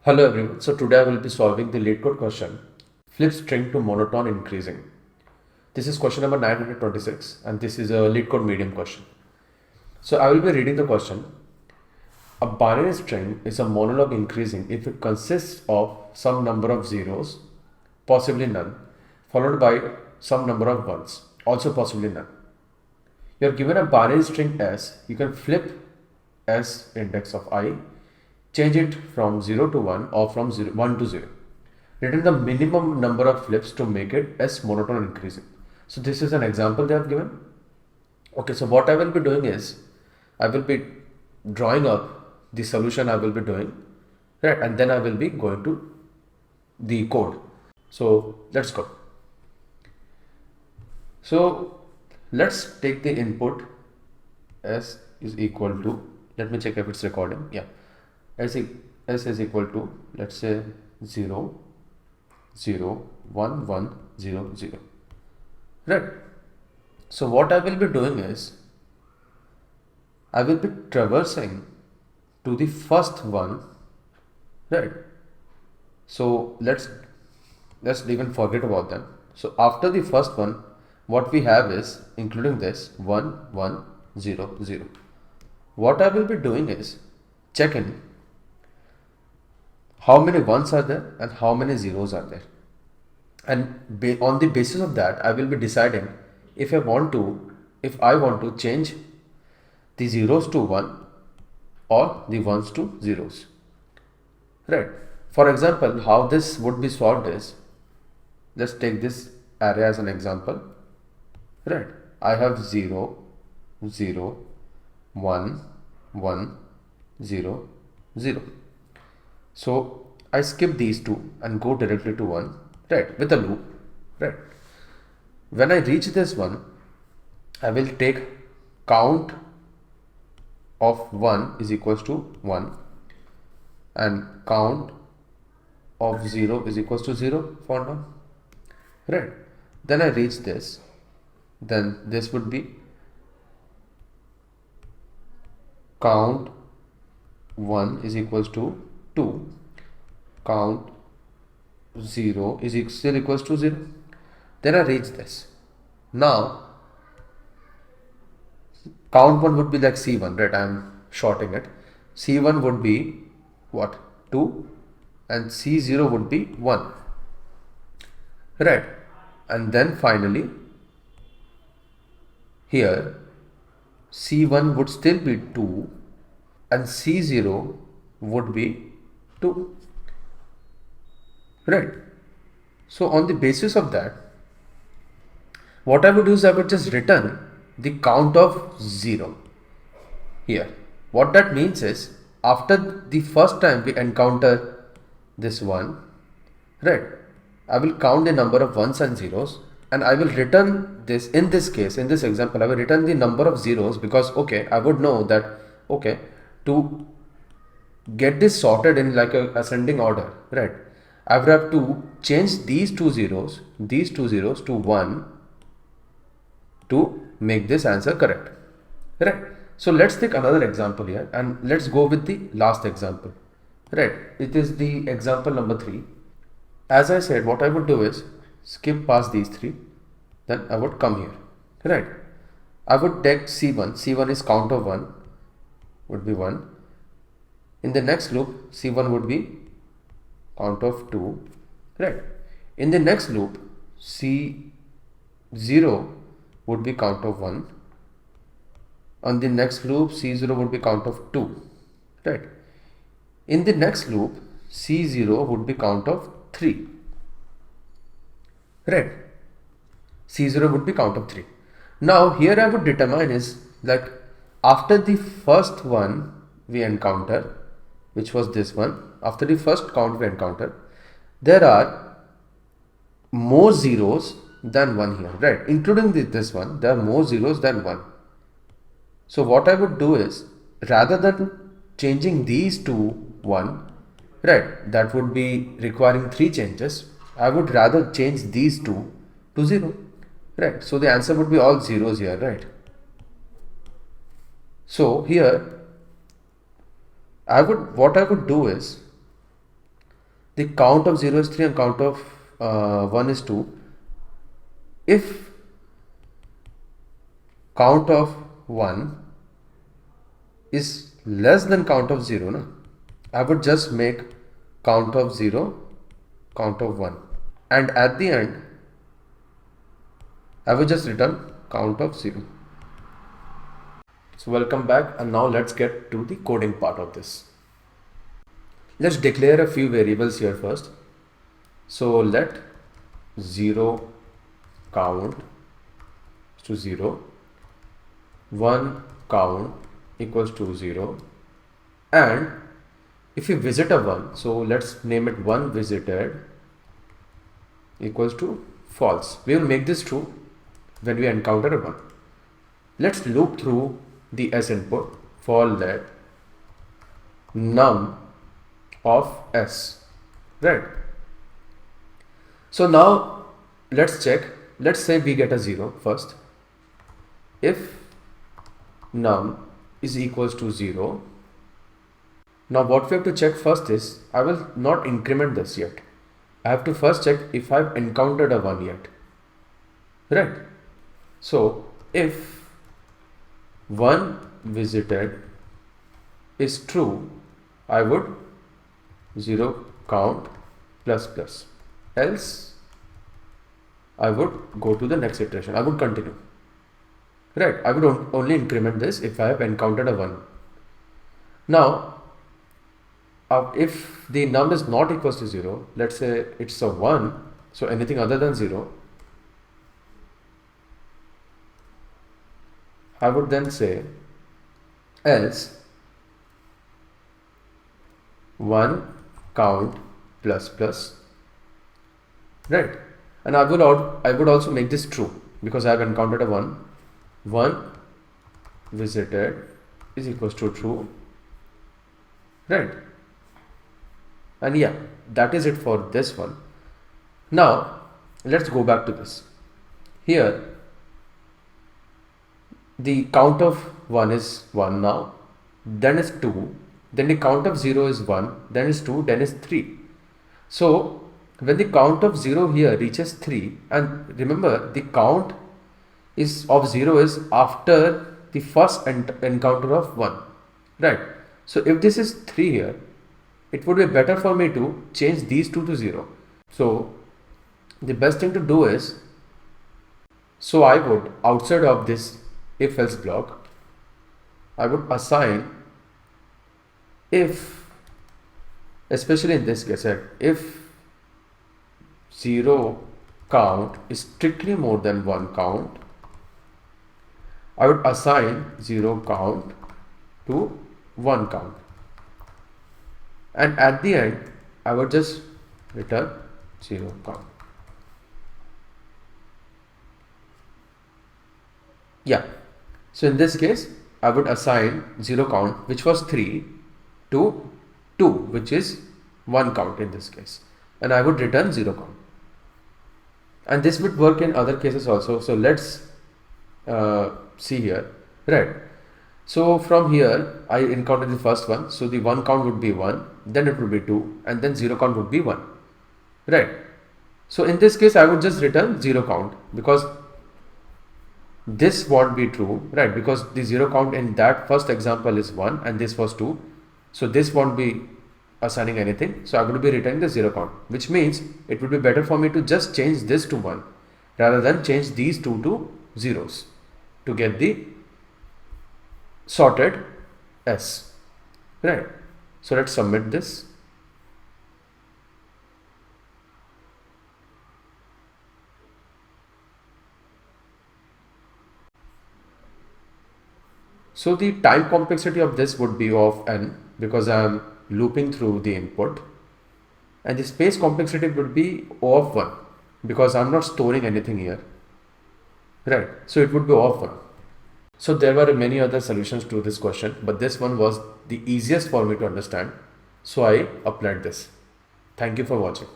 Hello everyone. So today I will be solving the Leetcode question, flip string to monotone increasing. This is question number 926 and this is a Leetcode medium question. So I will be reading the question. A binary string is a monologue increasing if it consists of some number of zeros, possibly none, followed by some number of ones, also possibly none. You are given a binary string S, you can flip S index of I, change it from 0 to 1 or from 1 to 0. Return the minimum number of flips to make it S monotone increasing. So this is an example they have given. Okay, so what I will be doing is, I will be drawing up the solution I will be doing, right, and then I will be going to the code. So let's go. So let's take the input S is equal to, let me check if it's recording. Yeah, S is equal to, let's say 0 0 1 1 0 0, right? So what I will be doing is, I will be traversing to the first one, right? So let's even forget about them. So after the first one, what we have is, including this 1 1 0 0. What I will be doing is checking how many ones are there and how many zeros are there, and on the basis of that I will be deciding if I want to change the zeros to 1 or the ones to zeros, right? For example, how this would be solved is, let's take this array as an example, right? I have 0 0 1 1 0 0. So I skip these two and go directly to 1, right, with a loop, right? When I reach this one, I will take count of 1 is equals to 1 and count of 0 is equals to 0 for now, right? Then I reach this, then this would be count 1 is equals to 2, count 0 is still equals to 0. Then I reach this. Now count 1 would be like C1, right? I am shorting it. C1 would be what? 2 and C0 would be 1, right? And then finally here C1 would still be 2 and C0 would be 2, right? So on the basis of that, what I would do is I would just return the count of 0 here. What that means is, after the first time we encounter this one, right, I will count the number of ones and zeros and I will return this. In this case, in this example, I will return the number of zeros because, okay, I would know that, okay, to get this sorted in like a ascending order, right, I would have to change these two zeros to 1 to make this answer correct, right? So let's take another example here and let's go with the last example, right? It is the example number 3. As I said, what I would do is skip past these 3, then I would come here, right? I would take C1 is count of 1, would be 1. In the next loop, C1 would be count of 2, right? In the next loop, C0 would be count of 1. On the next loop, C0 would be count of 2, right? In the next loop, C0 would be count of 3, right? C0 would be count of 3. Now here I would determine is, like, after the first one we encounter, which was this one, after the first count we encounter, there are more zeros than 1 here, right? Including this one, there are more zeros than 1. So what I would do is, rather than changing these to 1, right, that would be requiring 3 changes, I would rather change these two to 0, right? So the answer would be all zeros here, right? So here what I would do is, the count of 0 is 3 and count of 1 is 2. If count of 1 is less than count of 0, na, I would just make count of 0, count of 1, and at the end I will just return count of 0. So welcome back, and now let's get to the coding part of this. Let's declare a few variables here first. So let 0 count to 0, 1 count equals to 0, and if we visit a 1, so let's name it 1 visited equals to false. We will make this true when we encounter a 1. Let's loop through the s input for let num of s, right? So now let's check. Let's say we get a 0 first. If num is equals to 0, now what we have to check first is, I will not increment this yet. I have to first check if I've encountered a 1 yet, right? So if 1 visited is true, I would 0 count plus plus, else I would go to the next iteration. I would continue, right? I would only increment this if I have encountered a 1. Now if the num is not equals to 0, let's say it's a 1, so anything other than 0, I would then say else 1 count plus plus, right? And I would also make this true because I have encountered a 1. 1 visited is equals to true, right? And yeah, that is it for this one. Now let's go back to this. Here the count of 1 is 1 now, then is 2, then the count of 0 is 1, then is 2, then is 3. So when the count of 0 here reaches 3, and remember the count of 0 is after the first encounter of 1, right? So if this is 3 here, it would be better for me to change these two to 0. So the best thing to do is, so I would, outside of this if else block, I would assign if, especially in this case, if 0 count is strictly more than 1 count, I would assign 0 count to 1 count, and at the end I would just return 0 count. Yeah, so in this case I would assign 0 count, which was 3, to 2, which is 1 count in this case, and I would return 0 count. And this would work in other cases also. So let's see here, right? So from here I encountered the first one, so the 1 count would be 1, then it would be 2, and then 0 count would be 1, right? So in this case I would just return 0 count because this won't be true, right? Because the 0 count in that first example is 1 and this was 2, so this won't be assigning anything, so I would be returning the 0 count, which means it would be better for me to just change this to 1 rather than change these two to zeros to get the sorted S, right? So let's submit this. So the time complexity of this would be of n because I am looping through the input, and the space complexity would be O of 1 because I am not storing anything here, right? So it would be O of 1. So there were many other solutions to this question, but this one was the easiest for me to understand, so I applied this. Thank you for watching.